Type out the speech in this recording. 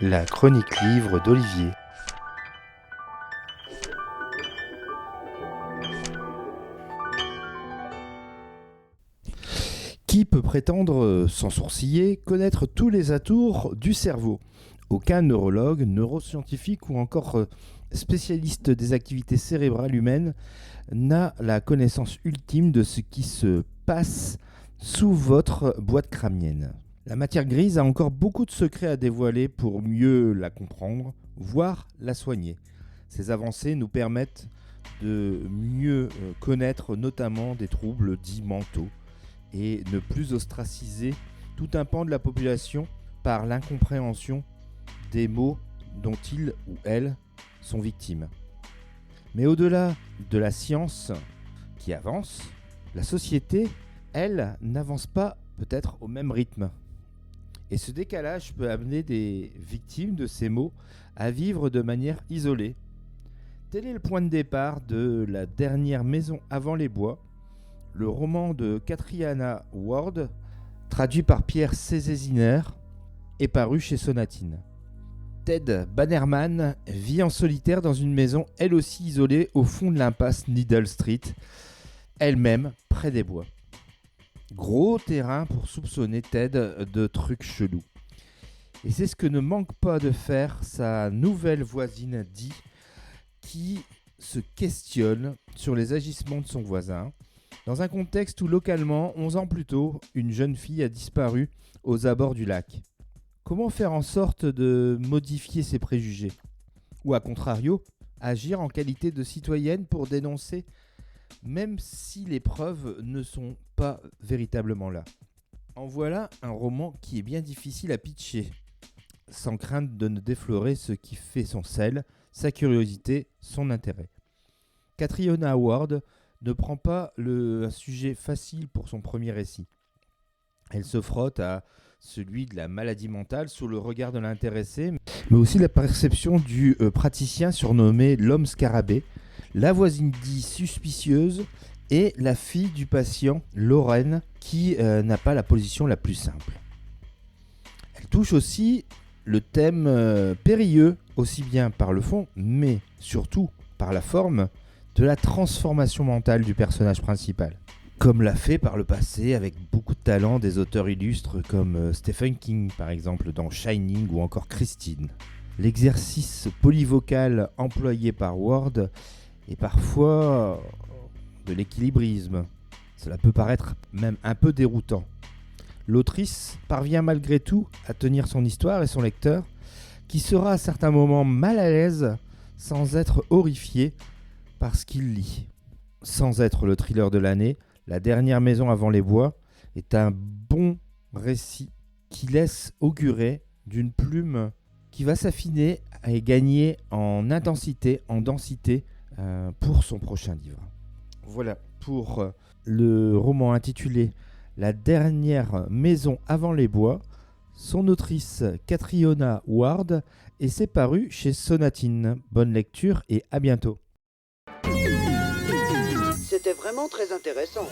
La chronique livre d'Olivier. Qui peut prétendre, sans sourciller, connaître tous les atours du cerveau ? Aucun neurologue, neuroscientifique ou encore spécialiste des activités cérébrales humaines n'a la connaissance ultime de ce qui se passe sous votre boîte crânienne. La matière grise a encore beaucoup de secrets à dévoiler pour mieux la comprendre, voire la soigner. Ces avancées nous permettent de mieux connaître notamment des troubles dits mentaux et ne plus ostraciser tout un pan de la population par l'incompréhension des maux dont ils ou elles sont victimes. Mais au-delà de la science qui avance, la société, elle, n'avance pas peut-être au même rythme. Et ce décalage peut amener des victimes de ces maux à vivre de manière isolée. Tel est le point de départ de La dernière maison avant les bois, le roman de Catriona Ward, traduit par Pierre Cézéziner et paru chez Sonatine. Ted Bannerman vit en solitaire dans une maison elle aussi isolée au fond de l'impasse Needle Street, elle-même près des bois. Gros terrain pour soupçonner Ted de trucs chelous. Et c'est ce que ne manque pas de faire sa nouvelle voisine Dee, qui se questionne sur les agissements de son voisin, dans un contexte où localement, 11 ans plus tôt, une jeune fille a disparu aux abords du lac. Comment faire en sorte de modifier ses préjugés ? Ou à contrario, agir en qualité de citoyenne pour dénoncer, même si les preuves ne sont pas véritablement là. En voilà un roman qui est bien difficile à pitcher, sans crainte de ne déflorer ce qui fait son sel, sa curiosité, son intérêt. Catriona Ward ne prend pas un sujet facile pour son premier récit. Elle se frotte à celui de la maladie mentale sous le regard de l'intéressé, mais aussi la perception du praticien surnommé l'homme scarabée, la voisine dit suspicieuse et la fille du patient, Lorraine, qui n'a pas la position la plus simple. Elle touche aussi le thème périlleux, aussi bien par le fond, mais surtout par la forme, de la transformation mentale du personnage principal. Comme l'a fait par le passé avec beaucoup de talent des auteurs illustres comme Stephen King par exemple dans Shining ou encore Christine. L'exercice polyvocal employé par Ward est parfois de l'équilibrisme. Cela peut paraître même un peu déroutant. L'autrice parvient malgré tout à tenir son histoire et son lecteur, qui sera à certains moments mal à l'aise sans être horrifié par ce qu'il lit. Sans être le thriller de l'année, La dernière maison avant les bois est un bon récit qui laisse augurer d'une plume qui va s'affiner et gagner en intensité, en densité pour son prochain livre. Voilà pour le roman intitulé La dernière maison avant les bois, son autrice Catriona Ward, et c'est paru chez Sonatine. Bonne lecture et à bientôt. C'était vraiment très intéressant.